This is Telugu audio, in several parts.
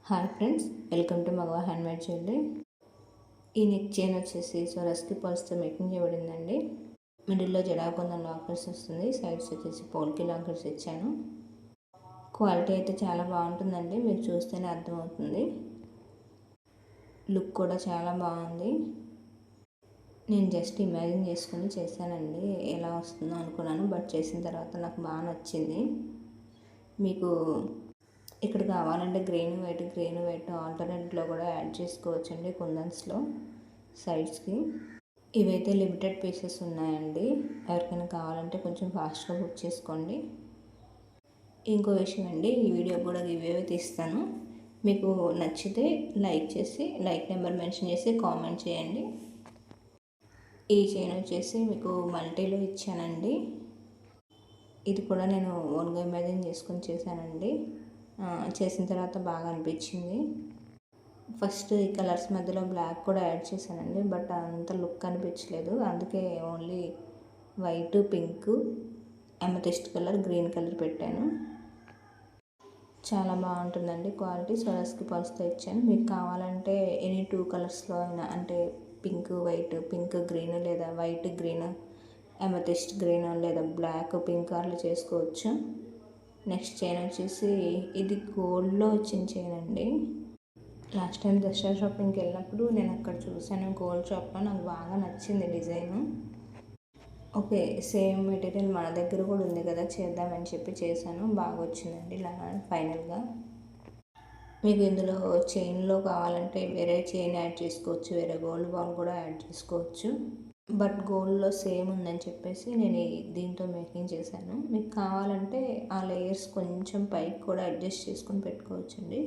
హాయ్ ఫ్రెండ్స్, వెల్కమ్ టు మగవా హ్యాండ్మేడ్ జ్యువెలరీ. ఈ నెక్ చైన్ వచ్చేసి స్వరస్కి పల్స్తో మేకింగ్ చేయబడిందండి. మిడిల్లో జడాకొందన్ లాకర్స్ వస్తుంది, సైడ్స్ వచ్చేసి పోల్కి లాకర్స్ ఇచ్చాను. క్వాలిటీ అయితే చాలా బాగుంటుందండి, మీరు చూస్తేనే అర్థమవుతుంది. లుక్ కూడా చాలా బాగుంది. నేను జస్ట్ ఇమాజిన్ చేసుకుని చేశానండి, ఎలా వస్తుందో అనుకున్నాను. బట్ చేసిన తర్వాత నాకు బాగా నచ్చింది. మీకు ఇక్కడ కావాలంటే గ్రీన్ వైట్ ఆల్టర్నేట్లో కూడా యాడ్ చేసుకోవచ్చండి కుందన్స్లో సైడ్స్కి. ఇవైతే లిమిటెడ్ పీసెస్ ఉన్నాయండి, ఎవరికైనా కావాలంటే కొంచెం ఫాస్ట్గా బుక్ చేసుకోండి. ఇంకో విషయం అండి, ఈ వీడియో కూడా గివేవే తీస్తాను. మీకు నచ్చితే లైక్ చేసి లైక్ నెంబర్ మెన్షన్ చేసి కామెంట్ చేయండి. ఈ చైన్ వచ్చేసి మీకు మల్టీలో ఇచ్చానండి. ఇది కూడా నేను ఓన్గా ఇమాజిన్ చేసుకొని చేశానండి. చేసిన తర్వాత బాగా అనిపించింది. ఫస్ట్ ఈ కలర్స్ మధ్యలో బ్లాక్ కూడా యాడ్ చేశానండి, బట్ అంత లుక్ అనిపించలేదు. అందుకే only white, pink, amethyst colour, green colour పెట్టాను. చాలా బాగుంటుందండి క్వాలిటీ. స్వరస్కి పల్స్తో ఇచ్చాను. మీకు కావాలంటే ఎనీ 2 కలర్స్లో అయినా, అంటే పింక్ వైట్, పింక్ గ్రీన్, లేదా వైట్ గ్రీన్, అమెథిస్ట్ గ్రీన్, లేదా బ్లాక్ పింక్ అట్లా చేసుకోవచ్చు. నెక్స్ట్ చైన్ వచ్చేసి ఇది గోల్డ్లో వచ్చిన చైన్ అండి. లాస్ట్ టైం దసరా షాపింగ్కి వెళ్ళినప్పుడు నేను అక్కడ చూసాను గోల్డ్ షాప్లో, నాకు బాగా నచ్చింది డిజైను. ఓకే, సేమ్ మెటీరియల్ మన దగ్గర కూడా ఉంది కదా, చేద్దామని చెప్పి చేశాను. బాగా వచ్చిందండి ఇలా ఫైనల్గా. మీకు ఇందులో చైన్లో కావాలంటే వేరే చైన్ యాడ్ చేసుకోవచ్చు, వేరే గోల్డ్ బాల్ కూడా యాడ్ చేసుకోవచ్చు. బట్ గోల్డ్లో సేమ్ ఉందని చెప్పేసి నేను దీంతో మేకింగ్ చేశాను. మీకు కావాలంటే ఆ లేయర్స్ కొంచెం పైకి కూడా అడ్జస్ట్ చేసుకొని పెట్టుకోవచ్చండి.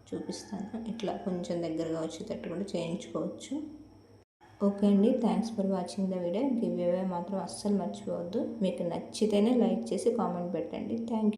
చూపిస్తాను, ఇట్లా కొంచెం దగ్గరగా వచ్చేటట్టు కూడా చేయించుకోవచ్చు. ఓకే అండి, thanks for watching the video. Give away మాత్రం అస్సలు మర్చిపోవద్దు. మీకు నచ్చితేనే లైక్ చేసి కామెంట్ పెట్టండి. Thank you.